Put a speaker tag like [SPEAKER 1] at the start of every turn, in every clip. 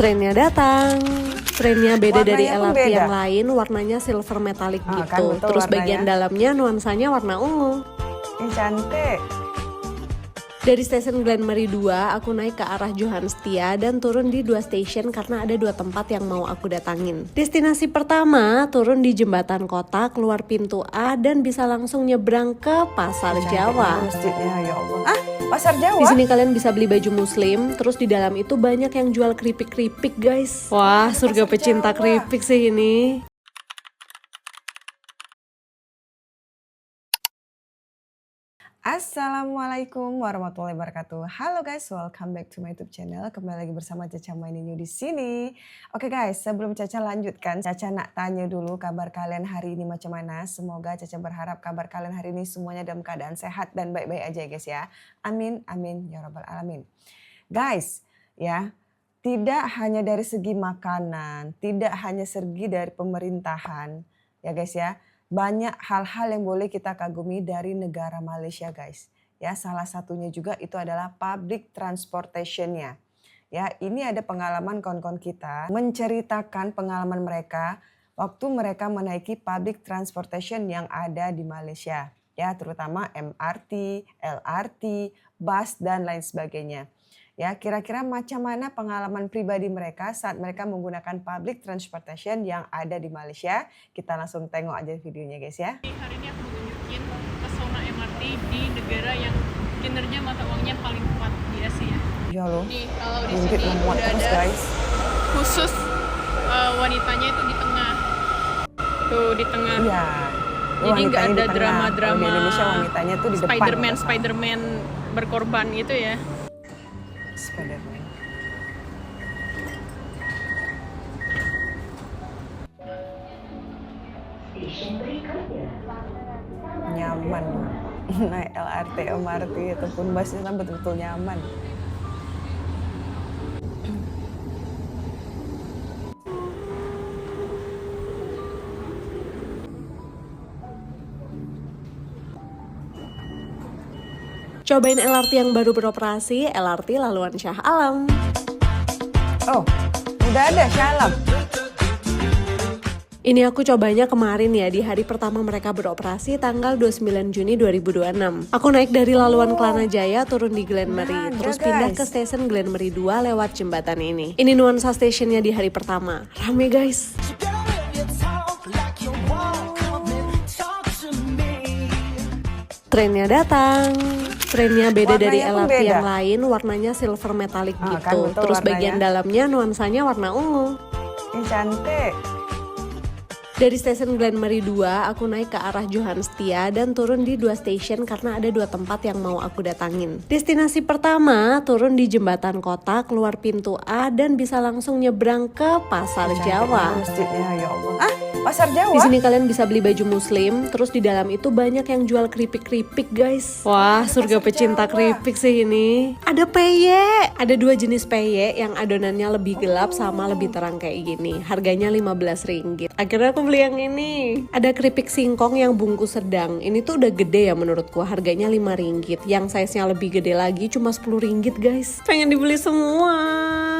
[SPEAKER 1] Trennya datang. Trennya beda dari
[SPEAKER 2] Warnanya pun
[SPEAKER 1] LRT
[SPEAKER 2] beda.
[SPEAKER 1] yang lain, warnanya silver metallic
[SPEAKER 2] Kan
[SPEAKER 1] gitu.
[SPEAKER 2] betul
[SPEAKER 1] Terus
[SPEAKER 2] warnanya.
[SPEAKER 1] bagian dalamnya nuansanya warna ungu.
[SPEAKER 2] Ini cantik.
[SPEAKER 1] Dari stasiun Glenmary 2, aku naik ke arah Johan Setia dan turun di 2 stasiun karena ada 2 tempat yang mau aku datangin. Destinasi pertama, turun di jembatan kota, keluar pintu A dan bisa langsung nyebrang ke Pasar
[SPEAKER 2] Cantik
[SPEAKER 1] Jawa.
[SPEAKER 2] masjidnya, ya Allah. Ah, Pasar Jawa?
[SPEAKER 1] Di sini kalian bisa beli baju muslim, terus di dalam itu banyak yang jual keripik-keripik guys. Wah, surga
[SPEAKER 2] Pasar
[SPEAKER 1] pecinta
[SPEAKER 2] Jawa.
[SPEAKER 1] keripik sih ini.
[SPEAKER 2] Assalamualaikum warahmatullahi wabarakatuh. Halo guys, welcome back to my YouTube channel. Kembali lagi bersama Caca Maininyu di sini. Oke guys, sebelum Caca lanjutkan, Caca nak tanya dulu kabar kalian hari ini macam mana. Semoga Caca berharap kabar kalian hari ini semuanya dalam keadaan sehat dan baik-baik aja ya guys ya. Amin, amin, ya rabbal alamin. Guys, ya, tidak hanya dari segi makanan, tidak hanya segi dari pemerintahan, ya guys ya. Banyak hal-hal yang boleh kita kagumi dari negara Malaysia guys. Ya, salah satunya juga itu adalah public transportation-nya. Ya, ini ada pengalaman kawan-kawan kita menceritakan pengalaman mereka waktu mereka menaiki public transportation yang ada di Malaysia. Ya, terutama MRT, LRT, bus dan lain sebagainya. Ya, kira-kira macam mana pengalaman pribadi mereka saat mereka menggunakan public transportation yang ada di Malaysia? Kita langsung tengok aja videonya guys ya.
[SPEAKER 3] Hari ini aku mau tunjukin pesona MRT di negara yang kinerja mata uangnya paling kuat di Asia.
[SPEAKER 2] Ya loh.
[SPEAKER 3] Nih, kalau di
[SPEAKER 2] Ringgit
[SPEAKER 3] sini
[SPEAKER 2] memuat
[SPEAKER 3] udah
[SPEAKER 2] terus
[SPEAKER 3] ada
[SPEAKER 2] guys.
[SPEAKER 3] khusus wanitanya itu di tengah. Tuh di tengah.
[SPEAKER 2] Iya.
[SPEAKER 3] Jadi nggak ada
[SPEAKER 2] Wanitanya di tengah.
[SPEAKER 3] drama-drama
[SPEAKER 2] Kalau di Indonesia wanitanya tuh di depan.
[SPEAKER 3] Spider-Man berkorban gitu ya.
[SPEAKER 2] Spider-Man. Nyaman. Naik LRT, MRT ataupun bus itu betul-betul nyaman.
[SPEAKER 1] Cobain LRT yang baru beroperasi, LRT Laluan Shah Alam.
[SPEAKER 2] Oh, udah ada Shalom.
[SPEAKER 1] Ini aku cobanya kemarin ya, di hari pertama mereka beroperasi tanggal 29 Juni 2026. Aku naik dari Laluan Kelana Jaya turun di Glenmary,
[SPEAKER 2] Nah,
[SPEAKER 1] terus
[SPEAKER 2] guys.
[SPEAKER 1] pindah ke stasiun Glenmary 2 lewat jembatan ini. Ini nuansa stasiunnya di hari pertama. Rame guys. Trennya datang. Trennya beda dari
[SPEAKER 2] Warnanya pun
[SPEAKER 1] LRT
[SPEAKER 2] beda.
[SPEAKER 1] yang lain, warnanya silver metallic
[SPEAKER 2] Kan
[SPEAKER 1] gitu.
[SPEAKER 2] betul
[SPEAKER 1] Terus
[SPEAKER 2] warnanya.
[SPEAKER 1] bagian dalamnya nuansanya warna ungu.
[SPEAKER 2] Ini cantik.
[SPEAKER 1] Dari stasiun Glenmary 2, aku naik ke arah Johan Setia dan turun di 2 stasiun karena ada 2 tempat yang mau aku datangin. Destinasi pertama, turun di jembatan kota, keluar pintu A dan bisa langsung nyebrang ke Pasar
[SPEAKER 2] Cantik
[SPEAKER 1] Jawa.
[SPEAKER 2] masjidnya, ya Allah. Ah, Pasar Jawa?
[SPEAKER 1] Di sini kalian bisa beli baju muslim, terus di dalam itu banyak yang jual keripik-keripik guys. Wah, surga
[SPEAKER 2] Pasar
[SPEAKER 1] pecinta
[SPEAKER 2] Jawa.
[SPEAKER 1] keripik sih ini. Ada peye. Ada 2 jenis peye yang adonannya lebih gelap sama lebih terang kayak gini. Harganya Rp15. Akhirnya aku beli yang ini. Ada keripik singkong yang bungkus sedang. Ini tuh udah gede ya menurutku. Harganya Rp5. Yang size-nya lebih gede lagi cuma Rp10 guys. Pengen dibeli semua.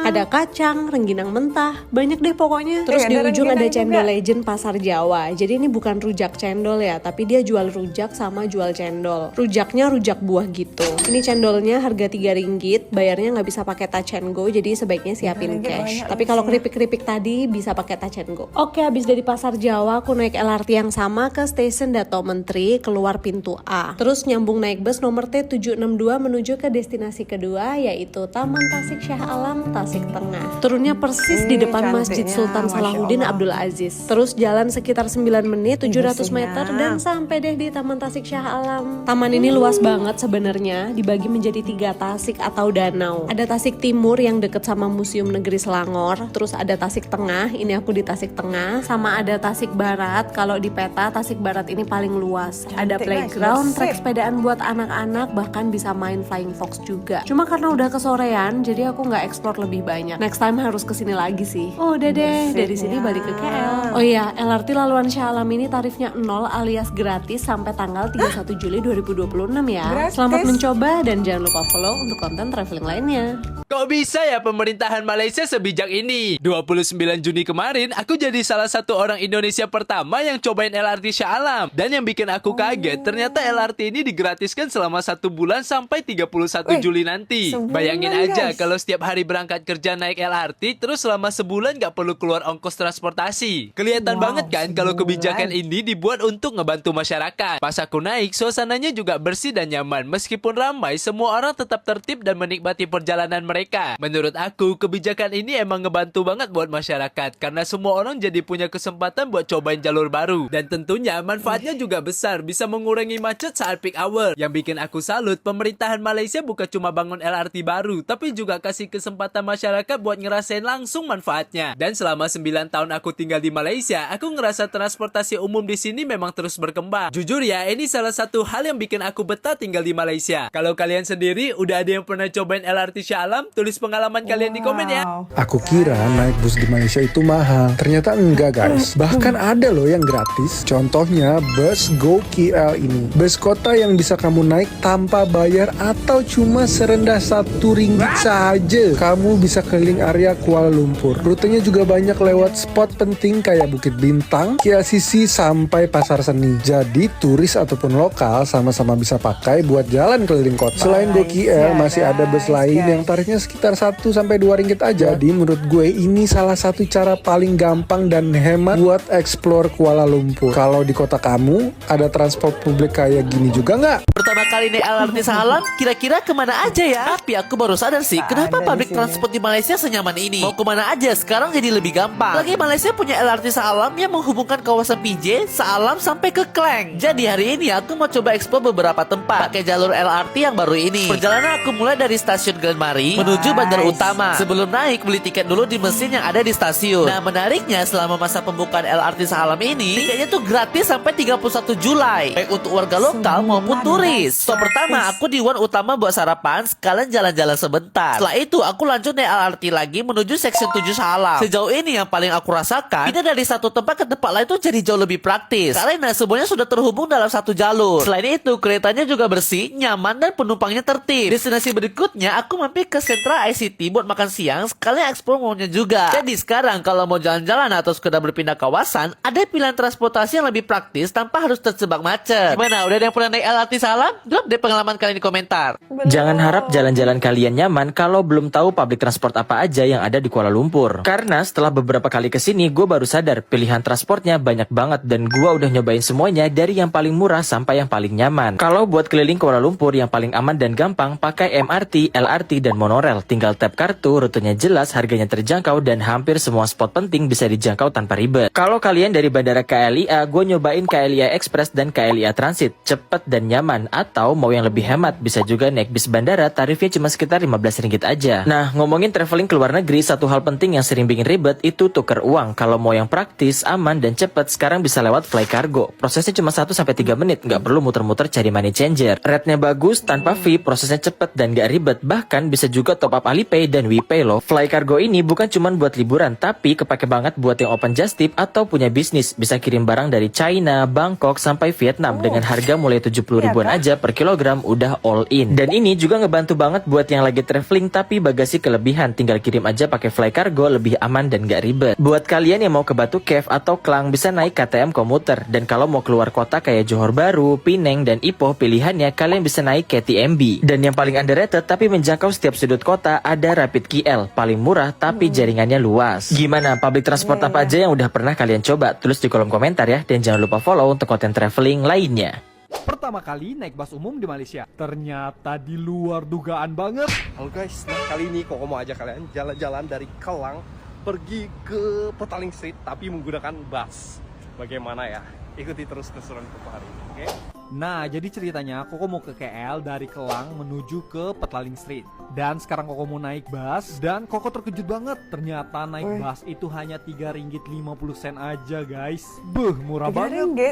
[SPEAKER 1] Ada kacang, rengginang mentah, banyak deh pokoknya. Terus di
[SPEAKER 2] ada
[SPEAKER 1] ujung ada
[SPEAKER 2] rengginang
[SPEAKER 1] cendol
[SPEAKER 2] juga.
[SPEAKER 1] legend Pasar Jawa. Jadi ini bukan rujak cendol ya, tapi dia jual rujak sama jual cendol. Rujaknya rujak buah gitu. Ini cendolnya harga Rp3, bayarnya nggak bisa pakai touch and go, jadi sebaiknya siapin
[SPEAKER 2] Rp3
[SPEAKER 1] cash.
[SPEAKER 2] banyak
[SPEAKER 1] Tapi
[SPEAKER 2] loh
[SPEAKER 1] kalau
[SPEAKER 2] sih.
[SPEAKER 1] keripik-keripik tadi bisa pakai touch and go. Oke, habis dari Pasar Jawa, aku naik LRT yang sama ke stasiun Dato Menteri, keluar pintu A. Terus nyambung naik bus nomor T762 menuju ke destinasi kedua, yaitu Taman Tasik Shah Alam, Tasik Tengah. Turunnya persis di depan Masjid
[SPEAKER 2] Cantiknya,
[SPEAKER 1] Sultan
[SPEAKER 2] Masya
[SPEAKER 1] Salahuddin
[SPEAKER 2] Allah.
[SPEAKER 1] Abdul Aziz. Terus jalan sekitar 9 menit, 700
[SPEAKER 2] bersihnya.
[SPEAKER 1] meter dan sampai deh di Taman Tasik Shah Alam. Taman ini luas banget sebenarnya, dibagi menjadi 3 tasik atau danau. Ada Tasik Timur yang deket sama Museum Negeri Selangor, terus ada Tasik Tengah, ini aku di Tasik Tengah, sama ada Tasik Barat. Kalau di peta Tasik Barat ini paling luas. Ada
[SPEAKER 2] Cantik, guys,
[SPEAKER 1] playground,
[SPEAKER 2] bersih.
[SPEAKER 1] trek sepedaan buat anak-anak, bahkan bisa main flying fox juga. Cuma karena udah kesorean, jadi aku nggak explore lebih banyak. Next time harus kesini lagi sih. Oh udah deh, dari sini balik ke KL. Oh iya, LRT Laluan Shah Alam ini tarifnya 0 alias gratis sampai tanggal 31 Juli 2026 ya.
[SPEAKER 2] Gratis.
[SPEAKER 1] Selamat mencoba dan jangan lupa follow untuk konten traveling lainnya.
[SPEAKER 4] Kok bisa ya pemerintahan Malaysia sebijak ini? 29 Juni kemarin, aku jadi salah satu orang Indonesia pertama yang cobain LRT Shah Alam. Dan yang bikin aku kaget, ternyata LRT ini digratiskan selama 1 bulan sampai 31 Juli nanti.
[SPEAKER 2] sebulan,
[SPEAKER 4] Bayangin aja
[SPEAKER 2] guys.
[SPEAKER 4] kalau setiap hari berangkat kerja naik LRT, terus selama sebulan gak perlu keluar ongkos transportasi. Kelihatan
[SPEAKER 2] Wow,
[SPEAKER 4] banget kan kalau
[SPEAKER 2] sebulan.
[SPEAKER 4] kebijakan ini dibuat untuk ngebantu masyarakat. Pas aku naik, suasananya juga bersih dan nyaman. Meskipun ramai, semua orang tetap tertib dan menikmati perjalanan mereka. Menurut aku, kebijakan ini emang ngebantu banget buat masyarakat karena semua orang jadi punya kesempatan buat cobain jalur baru. Dan tentunya manfaatnya juga besar, bisa mengurangi macet saat peak hour. Yang bikin aku salut, pemerintahan Malaysia bukan cuma bangun LRT baru, tapi juga kasih kesempatan masyarakat buat ngerasain langsung manfaatnya. Dan selama 9 tahun aku tinggal di Malaysia, aku ngerasa transportasi umum di sini memang terus berkembang. Jujur ya, ini salah satu hal yang bikin aku betah tinggal di Malaysia. Kalau kalian sendiri udah ada yang pernah cobain LRT Shah Alam? Tulis pengalaman kalian di komen ya.
[SPEAKER 5] Aku kira naik bus di Malaysia itu mahal. Ternyata enggak guys. Bahkan ada loh yang gratis. Contohnya bus Go KL ini. Bus kota yang bisa kamu naik tanpa bayar atau cuma serendah RM1 saja. Kamu bisa keliling area Kuala Lumpur. Rutenya juga banyak lewat spot penting kayak Bukit Bintang, KLCC sampai Pasar Seni. Jadi turis ataupun lokal sama-sama bisa pakai buat jalan keliling kota. Selain Go KL masih ada bus lain yang tarifnya sekitar 1-2 ringgit aja. Jadi menurut gue ini salah satu cara paling gampang dan hemat buat explore Kuala Lumpur. Kalau di kota kamu ada transport publik kayak gini juga nggak?
[SPEAKER 6] Pertama kali naik LRT Shah Alam, kira-kira kemana aja ya? Tapi aku baru sadar sih, kenapa
[SPEAKER 2] ada di
[SPEAKER 6] public
[SPEAKER 2] sini.
[SPEAKER 6] transport di Malaysia senyaman ini. Mau kemana aja sekarang jadi lebih gampang. Lagi Malaysia punya LRT Shah Alam yang menghubungkan kawasan PJ, Shah Alam sampai ke Klang. Jadi hari ini aku mau coba explore beberapa tempat pakai jalur LRT yang baru ini. Perjalanan aku mulai dari stasiun Glen Mari menuju Bandar Utama. Sebelum naik, beli tiket dulu di mesin yang ada di stasiun. Nah, menariknya selama masa pembukaan LRT Shah Alam ini, tiketnya tuh gratis sampai 31 Julai. Baik untuk warga lokal maupun turis. So, pertama aku di One Utama buat sarapan, sekalian jalan-jalan sebentar. Setelah itu, aku lanjut naik LRT lagi menuju Section 7 Shah Alam. Sejauh ini yang paling aku rasakan, pindah dari satu tempat ke tempat lain tuh jadi jauh lebih praktis. Karena semuanya sudah terhubung dalam satu jalur. Selain itu, keretanya juga bersih, nyaman, dan penumpangnya tertib. Destinasi berikutnya, aku mampir ke Sentra ICT buat makan siang, sekalian explore mallnya juga. Jadi sekarang kalau mau jalan-jalan atau sekedar berpindah kawasan, ada pilihan transportasi yang lebih praktis tanpa harus terjebak macet. Gimana? Udah ada yang pernah naik LRT Shah Alam? Drop deh pengalaman kalian di komentar.
[SPEAKER 7] Jangan harap jalan-jalan kalian nyaman kalau belum tahu public transport apa aja yang ada di Kuala Lumpur. Karena setelah beberapa kali kesini, gue baru sadar pilihan transportnya banyak banget dan gue udah nyobain semuanya dari yang paling murah sampai yang paling nyaman. Kalau buat keliling Kuala Lumpur yang paling aman dan gampang, pakai MRT, LRT, dan monorail. Tinggal tap kartu, rutenya jelas, harganya terjangkau, dan hampir semua spot penting bisa dijangkau tanpa ribet. Kalau kalian dari Bandara KLIA, gue nyobain KLIA Express dan KLIA Transit, cepet dan nyaman. Atau mau yang lebih hemat, bisa juga naik bis bandara, tarifnya cuma sekitar RM15 aja. Nah, ngomongin traveling ke luar negeri, satu hal penting yang sering bikin ribet itu tuker uang. Kalau mau yang praktis, aman, dan cepet, sekarang bisa lewat Fly Cargo. Prosesnya cuma 1-3 menit, nggak perlu muter-muter cari money changer. Rate-nya bagus, tanpa fee, prosesnya cepet dan nggak ribet. Bahkan bisa juga top up Alipay dan WePay loh. Fly Cargo ini bukan cuma buat liburan, tapi kepake banget buat yang open just tip atau punya bisnis. Bisa kirim barang dari China, Bangkok, sampai Vietnam dengan harga mulai 70 ribuan aja per kilogram, udah all in. Dan ini juga ngebantu banget buat yang lagi traveling tapi bagasi kelebihan, tinggal kirim aja pakai Fly Cargo, lebih aman dan gak ribet. Buat kalian yang mau ke Batu Cave atau Klang, bisa naik KTM komuter. Dan kalau mau keluar kota kayak Johor Bahru, Penang, dan Ipoh, pilihannya kalian bisa naik KTMB. Dan yang paling underrated tapi menjangkau setiap sudut kota, ada Rapid KL, paling murah tapi jaringannya luas. Gimana, public transport apa aja yang udah pernah kalian coba? Tulis di kolom komentar ya, dan jangan lupa follow untuk konten traveling lainnya.
[SPEAKER 8] Pertama kali naik bus umum di Malaysia, ternyata di luar dugaan banget.
[SPEAKER 9] Halo guys, nah kali ini Koko mau ajak kalian jalan-jalan dari Kelang pergi ke Petaling Street tapi menggunakan bus. Bagaimana ya? Ikuti terus keseruan Koko hari ini, oke?
[SPEAKER 8] Nah, jadi ceritanya Koko mau ke KL dari Kelang menuju ke Petaling Street. Dan sekarang Koko mau naik bus dan Koko terkejut banget. Ternyata naik bus itu hanya RM3.50 aja guys. Beuh, murah banget.
[SPEAKER 2] RM3.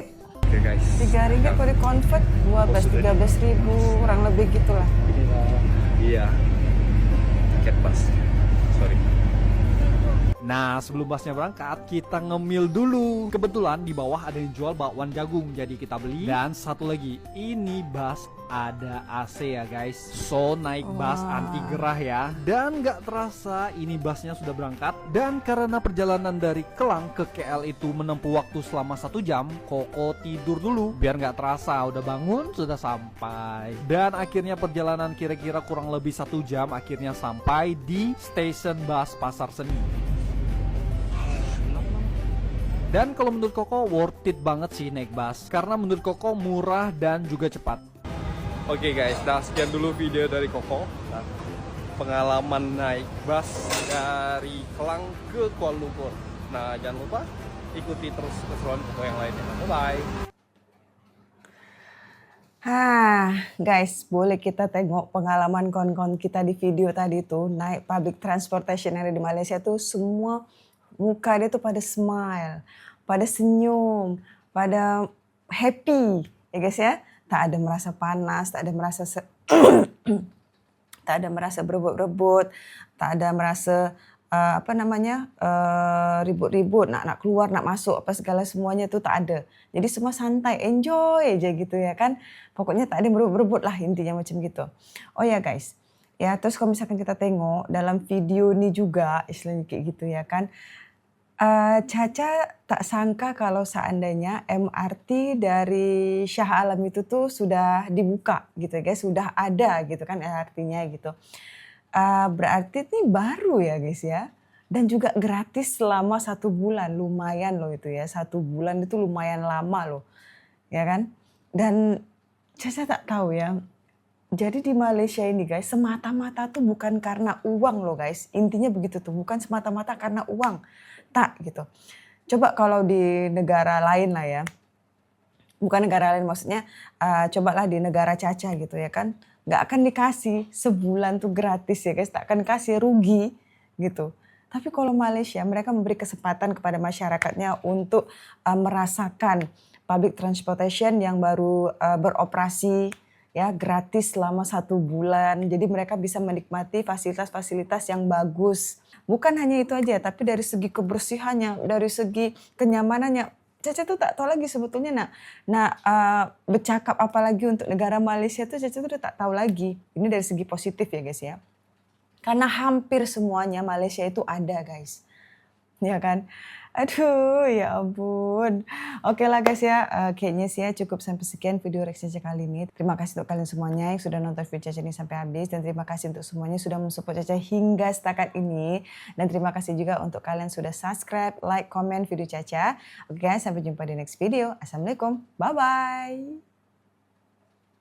[SPEAKER 9] Oke guys.
[SPEAKER 2] RM3 kalau di convert 12-13 ribu, kurang lebih gitulah.
[SPEAKER 9] Iya. Tiket bus. Sorry.
[SPEAKER 8] Nah, sebelum busnya berangkat, kita ngemil dulu. Kebetulan di bawah ada yang jual bakwan jagung, jadi kita beli. Dan satu lagi, ini bus ada AC ya guys. So, naik bus anti gerah ya. Dan gak terasa ini busnya sudah berangkat. Dan karena perjalanan dari Kelang ke KL itu menempuh waktu selama 1 jam, Koko tidur dulu. Biar gak terasa, udah bangun, sudah sampai. Dan akhirnya perjalanan kira-kira kurang lebih 1 jam, akhirnya sampai di stasiun bus Pasar Seni. Dan kalau menurut Koko worth it banget sih naik bus, karena menurut Koko murah dan juga cepat.
[SPEAKER 9] Oke guys, nah sekian dulu video dari Koko. Nah, pengalaman naik bus dari Kelang ke Kuala Lumpur. Nah jangan lupa ikuti terus keseruan Koko yang lainnya. Bye-bye.
[SPEAKER 2] Guys, boleh kita tengok pengalaman kawan-kawan kita di video tadi tuh naik public transportation yang ada di Malaysia tuh semua muka dia tuh pada smile, pada senyum, pada happy, ya guys ya. Tak ada merasa panas, tak ada merasa tak ada merasa berebut-rebut, tak ada merasa ribut-ribut, nak keluar, nak masuk, apa segala semuanya tuh tak ada. Jadi semua santai, enjoy aja gitu ya kan. Pokoknya tak ada berebut-rebut lah intinya macam gitu. Oh ya guys, ya terus kalau misalkan kita tengok dalam video ini juga istilahnya kayak gitu ya kan. Caca tak sangka kalau seandainya MRT dari Shah Alam itu tuh sudah dibuka gitu ya guys, sudah ada gitu kan MRT-nya gitu. Berarti ini baru ya guys ya, dan juga gratis selama 1 bulan, lumayan loh itu ya, 1 bulan itu lumayan lama loh, ya kan. Dan Caca tak tahu ya, jadi di Malaysia ini guys, semata-mata tuh bukan karena uang loh guys, intinya begitu tuh, bukan semata-mata karena uang. Tak gitu. Coba kalau di negara lain lah ya, bukan negara lain maksudnya, cobalah di negara Caca gitu ya kan, nggak akan dikasih sebulan tuh gratis ya guys, tak akan kasih, rugi gitu. Tapi kalau Malaysia mereka memberi kesempatan kepada masyarakatnya untuk merasakan public transportation yang baru beroperasi ya gratis selama 1 bulan. Jadi mereka bisa menikmati fasilitas-fasilitas yang bagus. Bukan hanya itu aja, tapi dari segi kebersihannya, dari segi kenyamanannya. Caca tuh tak tahu lagi sebetulnya bercakap apa lagi untuk negara Malaysia tuh Caca tuh udah tak tahu lagi. Ini dari segi positif ya guys ya. Karena hampir semuanya Malaysia itu ada guys. Ya kan? Aduh ya ampun. Oke lah guys ya, kayaknya sih ya cukup sampai sekian video reaksi Caca kali ini. Terima kasih untuk kalian semuanya yang sudah nonton video Caca ini sampai habis. Dan terima kasih untuk semuanya sudah mensupport Caca hingga setakat ini. Dan terima kasih juga untuk kalian sudah subscribe, like, komen video Caca. Oke guys, sampai jumpa di next video. Assalamualaikum, bye-bye.